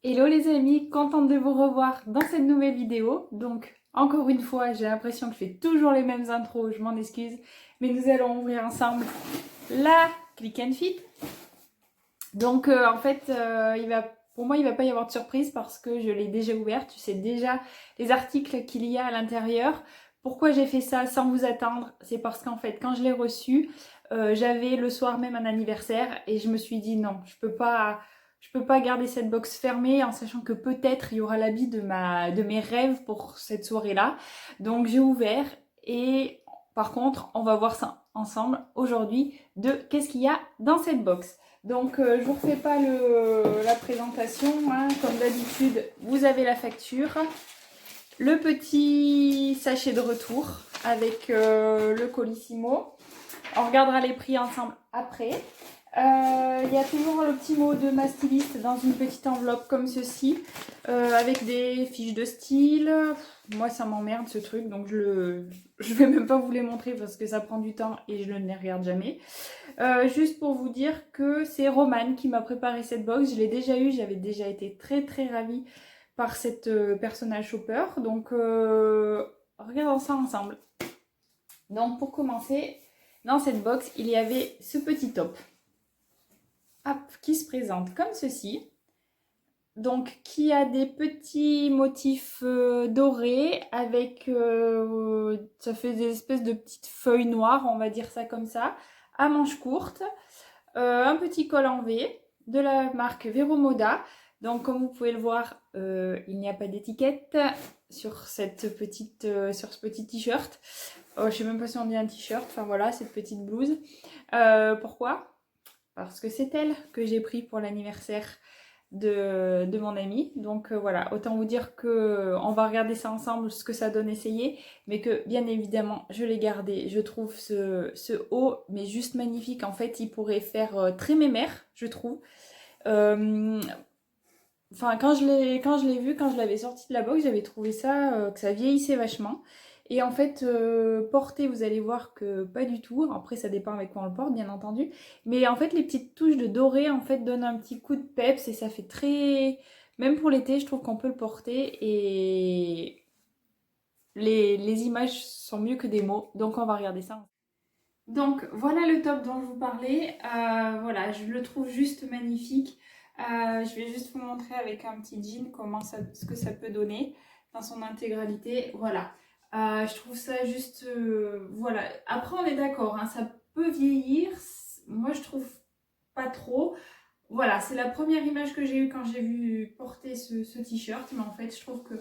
Hello les amis, contente de vous revoir dans cette nouvelle vidéo. Donc encore une fois, j'ai l'impression que je fais toujours les mêmes intros, je m'en excuse. Mais nous allons ouvrir ensemble la Click and Fit. Donc en fait, pour moi, il va pas y avoir de surprise parce que je l'ai déjà ouverte. Tu sais déjà les articles qu'il y a à l'intérieur. Pourquoi j'ai fait ça sans vous attendre? C'est parce qu'en fait, quand je l'ai reçu, j'avais le soir même un anniversaire et je me suis dit non, je peux pas garder cette box fermée en sachant que peut-être il y aura l'habit de mes rêves pour cette soirée-là. Donc j'ai ouvert et par contre, on va voir ça ensemble aujourd'hui de qu'est-ce qu'il y a dans cette box. Donc je vous refais pas la présentation, hein. Comme d'habitude, vous avez la facture, le petit sachet de retour avec le Colissimo. On regardera les prix ensemble après. Il y a toujours le petit mot de ma styliste dans une petite enveloppe comme ceci, avec des fiches de style. Moi, ça m'emmerde ce truc, donc je vais même pas vous les montrer parce que ça prend du temps et je ne les regarde jamais. Juste pour vous dire que c'est Romane qui m'a préparé cette box. Je l'ai déjà eu, j'avais déjà été très très ravie par cette personnage shopper. Donc, regardons ça ensemble. Donc, pour commencer, dans cette box, il y avait ce petit top. Hop, qui se présente comme ceci. Donc, qui a des petits motifs dorés avec, ça fait des espèces de petites feuilles noires, on va dire ça comme ça, à manches courtes. Un petit col en V de la marque Vero Moda. Donc, comme vous pouvez le voir, il n'y a pas d'étiquette sur sur ce petit t-shirt. Je ne sais même pas si on dit un t-shirt. Enfin voilà, cette petite blouse. Pourquoi? Parce que c'est elle que j'ai pris pour l'anniversaire de mon ami. Donc voilà, autant vous dire que on va regarder ça ensemble, ce que ça donne essayer, mais que bien évidemment je l'ai gardé. Je trouve ce haut mais juste magnifique. En fait, il pourrait faire très mémère, je trouve. Euh, Enfin, quand je l'ai vu, quand je l'avais sorti de la box, j'avais trouvé ça, que ça vieillissait vachement. Et en fait, porté, vous allez voir que pas du tout. Après, ça dépend avec quoi on le porte, bien entendu. Mais en fait, les petites touches de doré, en fait, donnent un petit coup de peps et ça fait très... Même pour l'été, je trouve qu'on peut le porter et les images sont mieux que des mots. Donc, on va regarder ça. Donc voilà le top dont je vous parlais. Voilà, je le trouve juste magnifique. Je vais juste vous montrer avec un petit jean ce que ça peut donner dans son intégralité. Voilà. Je trouve ça juste... voilà. Après on est d'accord, hein, ça peut vieillir. Moi je trouve pas trop. Voilà, c'est la première image que j'ai eue quand j'ai vu porter ce t-shirt. Mais en fait je trouve que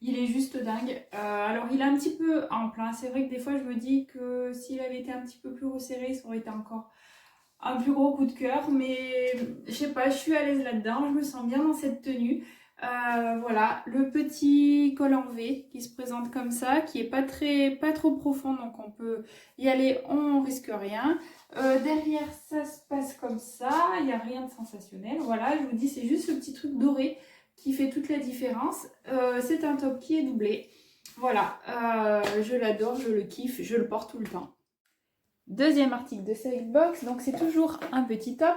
il est juste dingue. Alors il est un petit peu ample, hein. C'est vrai que des fois je me dis que s'il avait été un petit peu plus resserré, ça aurait été encore un plus gros coup de cœur. Mais je sais pas, je suis à l'aise là-dedans, je me sens bien dans cette tenue. Voilà, le petit col en V qui se présente comme ça, qui est pas trop profond, donc on peut y aller, on risque rien. Derrière, ça se passe comme ça, il n'y a rien de sensationnel. Voilà, je vous dis, c'est juste ce petit truc doré qui fait toute la différence. C'est un top qui est doublé. Voilà, je l'adore, je le kiffe, je le porte tout le temps. Deuxième article de cette box, donc c'est toujours un petit top.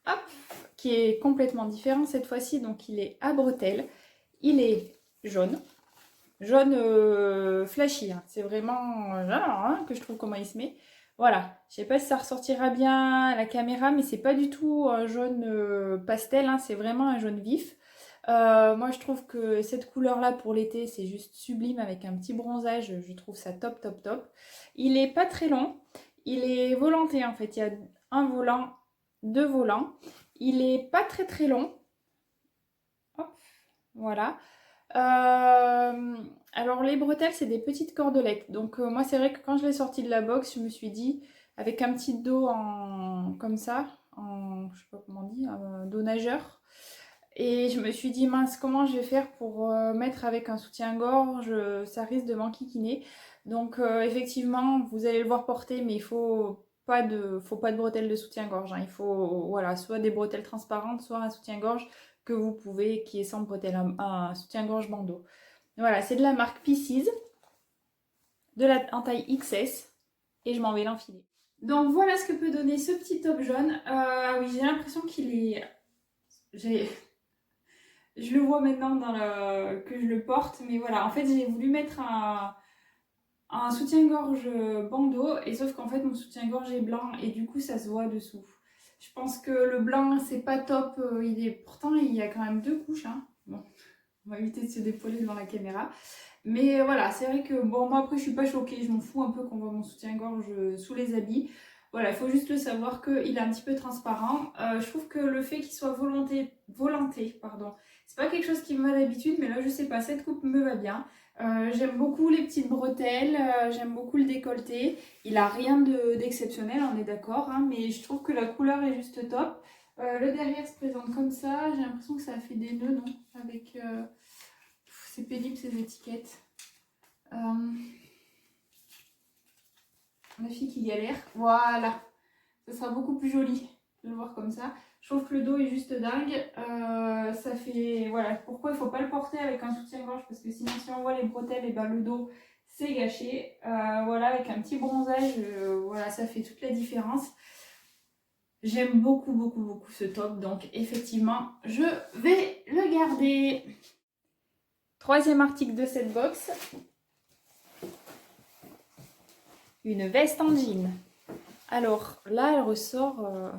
Hop, qui est complètement différent cette fois-ci, donc il est à bretelles. Il est jaune. Jaune flashy, hein. C'est vraiment que je trouve comment il se met. Voilà, je sais pas si ça ressortira bien à la caméra, mais c'est pas du tout un jaune pastel, hein. C'est vraiment un jaune vif. Moi je trouve que cette couleur là pour l'été c'est juste sublime avec un petit bronzage, je trouve ça top top top. Il est pas très long, il est volanté en fait, il y a un volant, deux volants. Il est pas très très long. Hop, voilà. Euh, alors les bretelles c'est des petites cordelettes. Donc moi c'est vrai que quand je l'ai sorti de la box, je me suis dit avec un petit dos comme ça, je sais pas comment on dit, un dos nageur. Et je me suis dit mince comment je vais faire pour mettre avec un soutien-gorge, ça risque de m'enquiquiner. Donc effectivement vous allez le voir porter, mais il faut pas de bretelles de soutien-gorge, hein. Il faut voilà, soit des bretelles transparentes, soit un soutien-gorge que vous pouvez, qui est sans bretelles, un soutien-gorge bandeau. Voilà, c'est de la marque Pieces, en taille XS, et je m'en vais l'enfiler. Donc voilà ce que peut donner ce petit top jaune. Oui, j'ai l'impression qu'il est Je le vois maintenant que je le porte, mais voilà, en fait j'ai voulu mettre un soutien-gorge bandeau, et sauf qu'en fait mon soutien-gorge est blanc et du coup ça se voit dessous. Je pense que le blanc c'est pas top, pourtant il y a quand même 2 couches, hein. Bon, on va éviter de se dépoiler devant la caméra. Mais voilà, c'est vrai que bon, moi après je suis pas choquée, je m'en fous un peu qu'on voit mon soutien-gorge sous les habits. Voilà, il faut juste le savoir qu'il est un petit peu transparent. Je trouve que le fait qu'il soit volanté, pardon, c'est pas quelque chose qui me va d'habitude, mais là je sais pas, cette coupe me va bien. J'aime beaucoup les petites bretelles, j'aime beaucoup le décolleté. Il a rien d'exceptionnel, on est d'accord, hein, mais je trouve que la couleur est juste top. Le derrière se présente comme ça, j'ai l'impression que ça a fait des nœuds, non? Avec... c'est pénible ces étiquettes. La fille qui galère. Voilà. Ça sera beaucoup plus joli de le voir comme ça. Je trouve que le dos est juste dingue. Ça fait... Voilà. Pourquoi il ne faut pas le porter avec un soutien-gorge? Parce que sinon, si on voit les bretelles, et ben, le dos, c'est gâché. Voilà, avec un petit bronzage, voilà, ça fait toute la différence. J'aime beaucoup, beaucoup, beaucoup ce top. Donc, effectivement, je vais le garder. Troisième article de cette box. Une veste en jean. Alors là, elle ressort,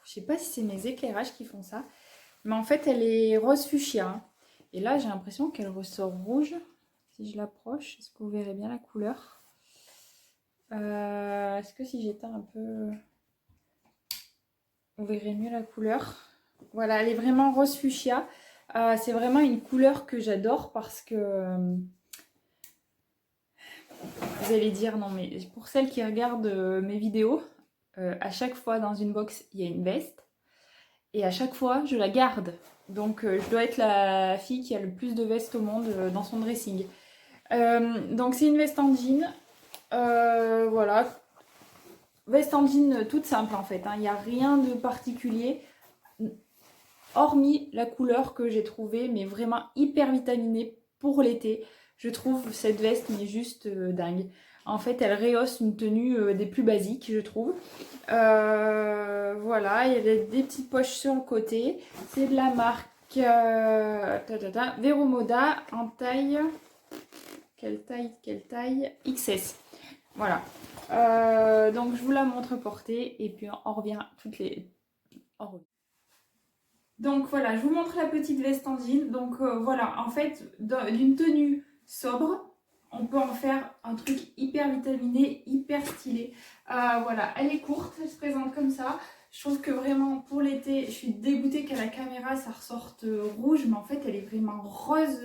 je sais pas si c'est mes éclairages qui font ça, mais en fait, elle est rose fuchsia. Et là, j'ai l'impression qu'elle ressort rouge. Si je l'approche, est-ce que vous verrez bien la couleur? Est-ce que si j'éteins un peu, on verrait mieux la couleur? Voilà, elle est vraiment rose fuchsia. C'est vraiment une couleur que j'adore parce que... vous allez dire, non mais pour celles qui regardent mes vidéos, à chaque fois dans une box, il y a une veste. Et à chaque fois, je la garde. Donc, je dois être la fille qui a le plus de vestes au monde dans son dressing. Donc, c'est une veste en jean. Voilà. Veste en jean toute simple en fait. Il n'y a rien de particulier. Hormis la couleur que j'ai trouvée, mais vraiment hyper vitaminée pour l'été. Je trouve cette veste mais juste dingue. En fait, elle rehausse une tenue des plus basiques, je trouve. Voilà, il y a des petites poches sur le côté. C'est de la marque Vero Moda en taille... Quelle taille? XS. Voilà. Donc, je vous la montre portée et puis on revient toutes les... Donc voilà, je vous montre la petite veste en jean. Donc voilà, en fait, d'une tenue sobre, on peut en faire un truc hyper vitaminé, hyper stylé. Voilà, elle est courte, elle se présente comme ça. Je trouve que vraiment pour l'été, je suis dégoûtée qu'à la caméra ça ressorte rouge, mais en fait elle est vraiment rose,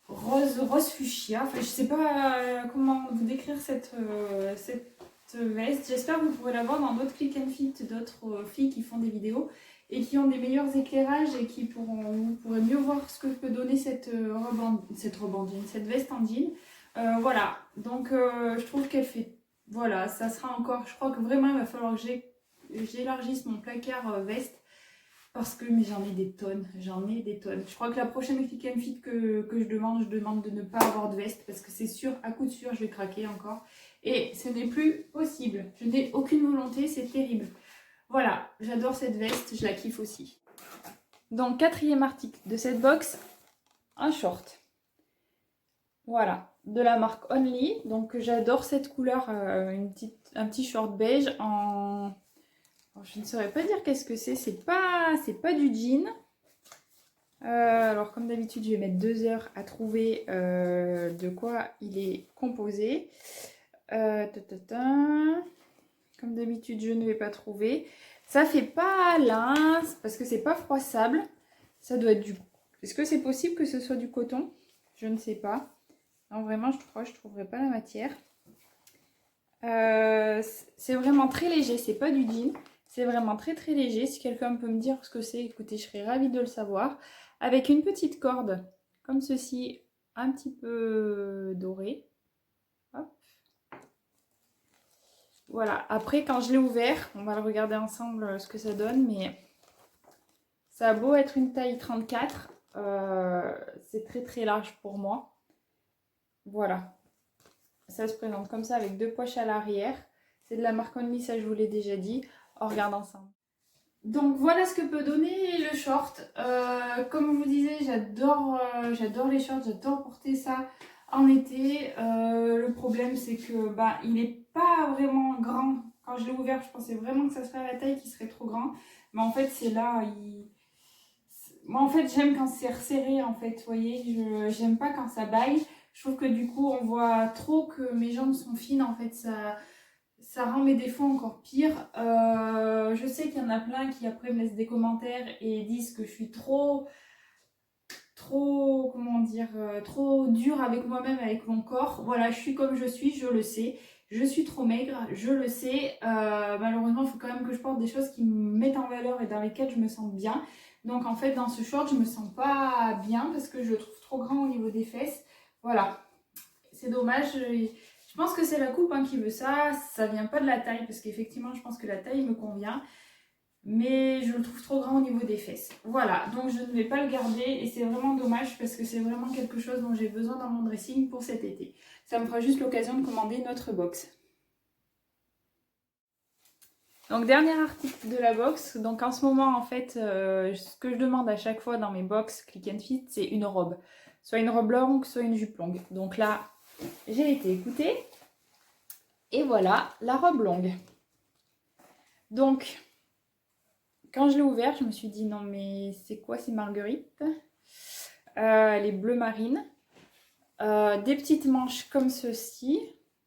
rose fuchsia. Enfin, je sais pas comment vous décrire cette veste. J'espère que vous pourrez la voir dans d'autres click and fit, d'autres filles qui font des vidéos et qui ont des meilleurs éclairages et qui vous pourrez mieux voir ce que peut donner cette robe en jean, cette veste en jean. Voilà, donc je trouve qu'elle fait... Voilà, ça sera encore... Je crois que vraiment il va falloir que j'élargisse mon placard veste parce que mais j'en ai des tonnes, Je crois que la prochaine click and fit que je demande de ne pas avoir de veste parce que c'est sûr, à coup de sûr, je vais craquer encore. Et ce n'est plus possible. Je n'ai aucune volonté, c'est terrible. Voilà, j'adore cette veste, je la kiffe aussi. Donc, quatrième article de cette box, un short. Voilà, de la marque Only. Donc, j'adore cette couleur, un petit short beige en... Alors, je ne saurais pas dire qu'est-ce que c'est. C'est pas du jean. Alors, comme d'habitude, je vais mettre 2 heures à trouver de quoi il est composé. Comme d'habitude, je ne vais pas trouver. Ça fait pas lin, parce que c'est pas froissable. Ça doit être du... Est-ce que c'est possible que ce soit du coton? Je ne sais pas. Non, vraiment, je crois que je ne trouverai pas la matière. C'est vraiment très léger. C'est pas du jean. C'est vraiment très très léger. Si quelqu'un peut me dire ce que c'est, écoutez, je serais ravie de le savoir. Avec une petite corde, comme ceci, un petit peu dorée. Hop. Voilà, après quand je l'ai ouvert, on va le regarder ensemble ce que ça donne, mais ça a beau être une taille 34, c'est très très large pour moi. Voilà, ça se présente comme ça avec 2 poches à l'arrière. C'est de la marque Only, ça je vous l'ai déjà dit. On regarde ensemble. Donc voilà ce que peut donner le short. Comme je vous disais, j'adore les shorts, j'adore porter ça en été. Le problème c'est que bah, il n'est pas vraiment grand. Quand je l'ai ouvert, je pensais vraiment que ça serait à la taille qui serait trop grand. Mais en fait c'est là, moi en fait j'aime quand c'est resserré en fait, vous voyez. J'aime pas quand ça baille. Je trouve que du coup on voit trop que mes jambes sont fines en fait. Ça rend mes défauts encore pires. Je sais qu'il y en a plein qui après me laissent des commentaires et disent que je suis trop, comment dire, trop dure avec moi-même, avec mon corps. Voilà, je suis comme je suis, je le sais. Je suis trop maigre, je le sais. Malheureusement, il faut quand même que je porte des choses qui me mettent en valeur et dans lesquelles je me sens bien. Donc en fait, dans ce short, je me sens pas bien parce que je le trouve trop grand au niveau des fesses. Voilà, c'est dommage. Je pense que c'est la coupe qui veut ça. Ça vient pas de la taille parce qu'effectivement, je pense que la taille me convient. Mais je le trouve trop grand au niveau des fesses. Voilà, donc je ne vais pas le garder et c'est vraiment dommage parce que c'est vraiment quelque chose dont j'ai besoin dans mon dressing pour cet été. Ça me fera juste l'occasion de commander notre box. Donc dernier article de la box. Donc en ce moment en fait, ce que je demande à chaque fois dans mes box Click and Fit, c'est une robe. Soit une robe longue, soit une jupe longue. Donc là, j'ai été écoutée. Et voilà la robe longue. Donc, quand je l'ai ouverte, je me suis dit non mais c'est quoi ces marguerites? Elle est bleu marine. Des petites manches comme ceci.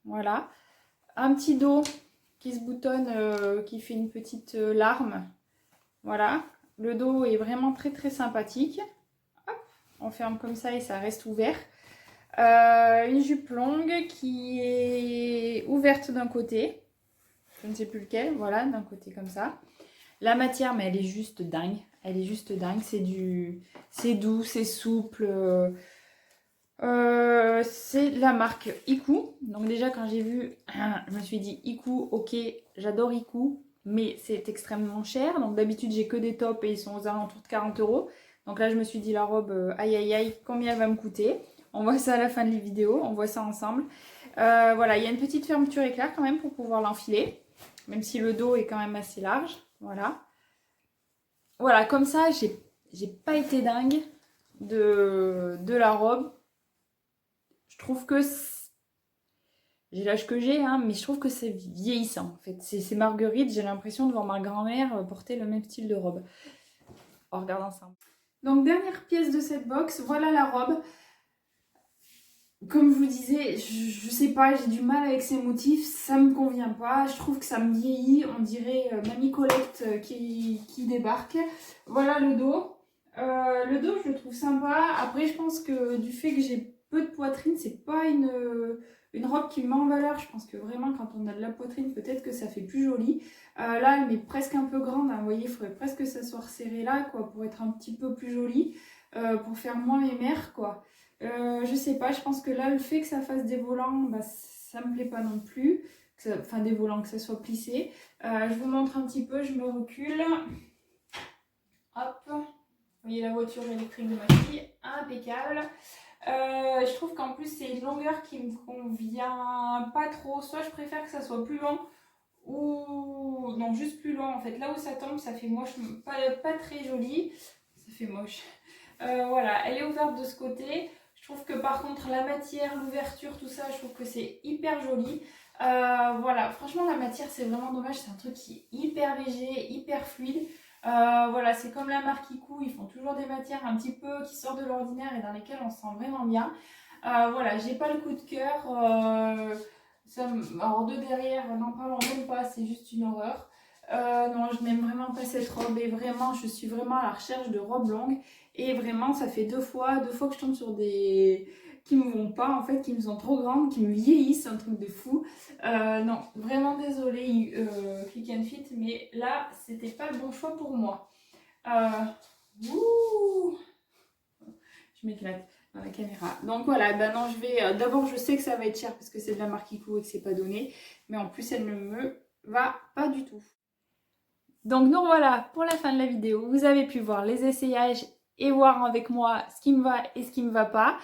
Voilà. Un petit dos qui se boutonne, qui fait une petite larme. Voilà. Le dos est vraiment très très sympathique. Hop, on ferme comme ça et ça reste ouvert. Une jupe longue qui est ouverte d'un côté. Je ne sais plus lequel. Voilà, d'un côté comme ça. La matière, mais elle est juste dingue. Elle est juste dingue. C'est doux, c'est souple. C'est la marque Iku. Donc déjà quand j'ai vu, je me suis dit Iku, ok, j'adore Iku, mais c'est extrêmement cher. Donc d'habitude j'ai que des tops et ils sont aux alentours de 40 €. Donc là je me suis dit la robe, aïe aïe aïe, combien elle va me coûter? On voit ça à la fin de la vidéo, on voit ça ensemble. Voilà, il y a une petite fermeture éclair quand même pour pouvoir l'enfiler, même si le dos est quand même assez large. Voilà. Voilà, comme ça j'ai pas été dingue de la robe. Je trouve que j'ai l'âge que j'ai, mais je trouve que c'est vieillissant en fait. Ces marguerites, j'ai l'impression de voir ma grand-mère porter le même style de robe. On regarde ensemble. Donc dernière pièce de cette box, voilà la robe. Comme je vous disais, je sais pas, j'ai du mal avec ces motifs, ça me convient pas. Je trouve que ça me vieillit, on dirait Mamie Colette qui débarque. Voilà le dos. Le dos, je le trouve sympa. Après, je pense que du fait que j'ai peu de poitrine, c'est pas une robe qui me met en valeur. Je pense que vraiment, quand on a de la poitrine, peut-être que ça fait plus joli. Là, elle m'est presque un peu grande. Vous voyez, il faudrait presque que ça soit resserré là, quoi, pour être un petit peu plus jolie, pour faire moins mémère, quoi. Je sais pas, je pense que là, le fait que ça fasse des volants, bah, ça me plaît pas non plus. Enfin, des volants, que ça soit plissé. Je vous montre un petit peu, je me recule. Hop. Vous voyez la voiture électrique de ma fille, impeccable. Je trouve qu'en plus c'est une longueur qui me convient pas trop. Soit je préfère que ça soit plus long, ou non, juste plus long en fait. Là où ça tombe, ça fait moche, pas très joli. Ça fait moche. Voilà, elle est ouverte de ce côté. Je trouve que par contre la matière, l'ouverture, tout ça, je trouve que c'est hyper joli. Voilà, franchement la matière c'est vraiment dommage, c'est un truc qui est hyper léger, hyper fluide. Voilà, c'est comme la marque Iku, ils font toujours des matières un petit peu qui sortent de l'ordinaire et dans lesquelles on se sent vraiment bien. Voilà, j'ai pas le coup de cœur. Alors de derrière, n'en parlons même pas, c'est juste une horreur. Non, je n'aime vraiment pas cette robe et vraiment, je suis vraiment à la recherche de robes longues. Et vraiment, ça fait deux fois que je tombe sur des qui me vont pas, en fait, qui me sont trop grandes, qui me vieillissent, un truc de fou. Non, vraiment désolée, Click and Fit, mais là, c'était pas le bon choix pour moi. Ouh, je m'éclate dans la caméra. Donc voilà, non, je vais... D'abord, je sais que ça va être cher parce que c'est de la marque Iku et que c'est pas donné. Mais en plus, elle ne me va pas du tout. Donc nous voilà pour la fin de la vidéo. Vous avez pu voir les essayages et voir avec moi ce qui me va et ce qui me va pas.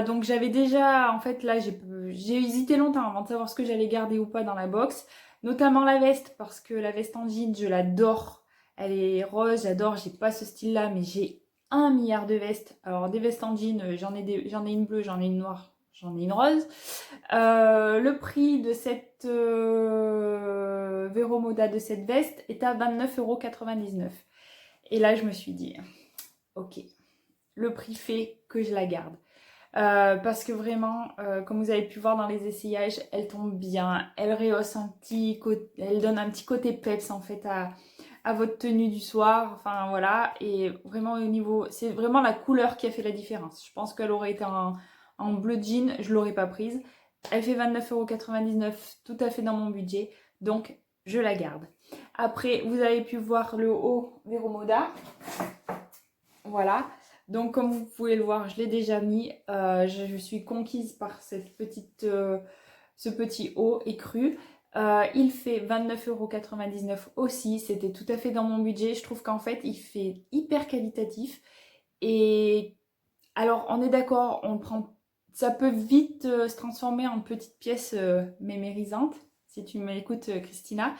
Donc j'avais déjà, en fait là j'ai hésité longtemps avant de savoir ce que j'allais garder ou pas dans la box. Notamment la veste, parce que la veste en jean je l'adore. Elle est rose, j'adore, j'ai pas ce style-là, mais j'ai 1 milliard de vestes. Alors des vestes en jean, j'en ai une bleue, j'en ai une noire, j'en ai une rose. Le prix de cette Vero Moda de cette veste est à 29,99 €. Et là, je me suis dit, ok, le prix fait que je la garde. Parce que vraiment, comme vous avez pu voir dans les essayages, elle tombe bien, elle rehausse un petit côté, elle donne un petit côté peps en fait à votre tenue du soir, enfin voilà, et vraiment au niveau, c'est vraiment la couleur qui a fait la différence. Je pense qu'elle aurait été en bleu jean, je l'aurais pas prise. Elle fait 29,99 €, tout à fait dans mon budget, donc je la garde. Après, vous avez pu voir le haut Vero Moda, voilà. Donc comme vous pouvez le voir, je l'ai déjà mis. Je suis conquise par cette ce petit haut écru. Il fait 29,99 € aussi. C'était tout à fait dans mon budget. Je trouve qu'en fait, il fait hyper qualitatif. Et alors, on est d'accord, on prend, ça peut vite se transformer en petite pièce mémérisante, si tu m'écoutes, Christina.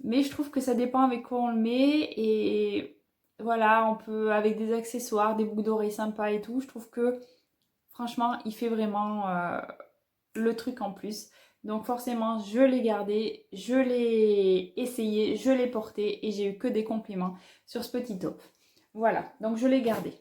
Mais je trouve que ça dépend avec quoi on le met. Et voilà, on peut, avec des accessoires, des boucles d'oreilles sympas et tout, je trouve que franchement, il fait vraiment le truc en plus. Donc forcément, je l'ai gardé, je l'ai essayé, je l'ai porté et j'ai eu que des compliments sur ce petit top. Voilà, donc je l'ai gardé.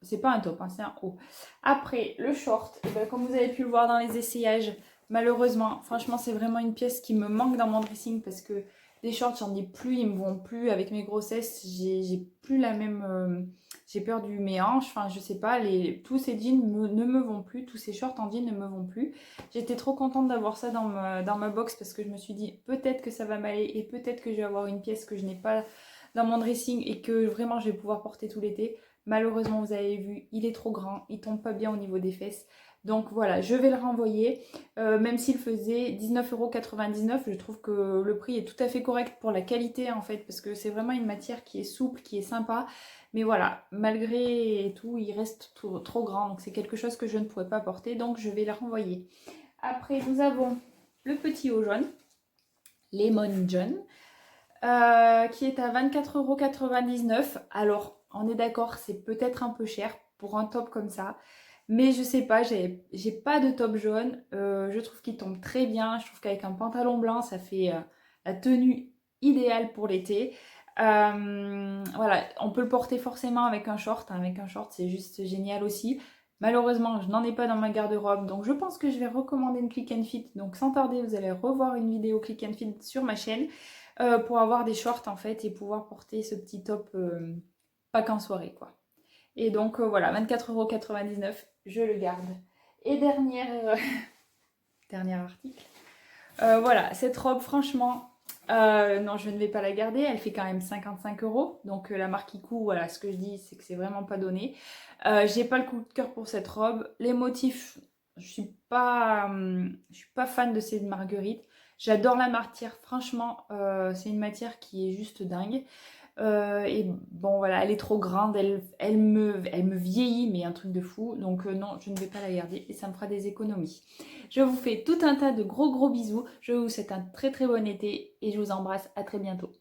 C'est pas un top, hein, c'est un haut. Après, le short, et ben, comme vous avez pu le voir dans les essayages, malheureusement, franchement, c'est vraiment une pièce qui me manque dans mon dressing parce que des shorts, j'en ai plus, ils me vont plus. Avec mes grossesses, j'ai plus la même... j'ai perdu mes hanches, enfin je sais pas, tous ces jeans ne me vont plus, tous ces shorts en jean ne me vont plus. J'étais trop contente d'avoir ça dans ma box parce que je me suis dit peut-être que ça va m'aller et peut-être que je vais avoir une pièce que je n'ai pas dans mon dressing et que vraiment je vais pouvoir porter tout l'été. Malheureusement, vous avez vu, il est trop grand, il tombe pas bien au niveau des fesses. Donc voilà, je vais le renvoyer. Même s'il faisait 19,99 €, je trouve que le prix est tout à fait correct pour la qualité en fait, parce que c'est vraiment une matière qui est souple, qui est sympa. Mais voilà, malgré tout, il reste trop grand, donc c'est quelque chose que je ne pourrais pas porter, donc je vais le renvoyer. Après, nous avons le petit haut jaune, Lemon John, qui est à 24,99 €. Alors, on est d'accord, c'est peut-être un peu cher pour un top comme ça. Mais je sais pas, j'ai pas de top jaune. Je trouve qu'il tombe très bien. Je trouve qu'avec un pantalon blanc, ça fait la tenue idéale pour l'été. Voilà, on peut le porter forcément avec un short. Avec un short, c'est juste génial aussi. Malheureusement, je n'en ai pas dans ma garde-robe. Donc, je pense que je vais recommander une Click and Fit. Donc, sans tarder, vous allez revoir une vidéo Click and Fit sur ma chaîne pour avoir des shorts en fait et pouvoir porter ce petit top pas qu'en soirée quoi. Et donc voilà, 24,99 €, je le garde. Et dernier article. Voilà, cette robe, franchement, non, je ne vais pas la garder. Elle fait quand même 55 €. Donc la marque Iku, voilà, ce que je dis, c'est que c'est vraiment pas donné. J'ai pas le coup de cœur pour cette robe. Les motifs, je suis pas fan de ces marguerites. J'adore la matière, franchement, c'est une matière qui est juste dingue. Et bon voilà, elle est trop grande, elle me vieillit, mais un truc de fou. Donc non, je ne vais pas la garder et ça me fera des économies. Je vous fais tout un tas de gros bisous. Je vous souhaite un très bon été et je vous embrasse. À très bientôt.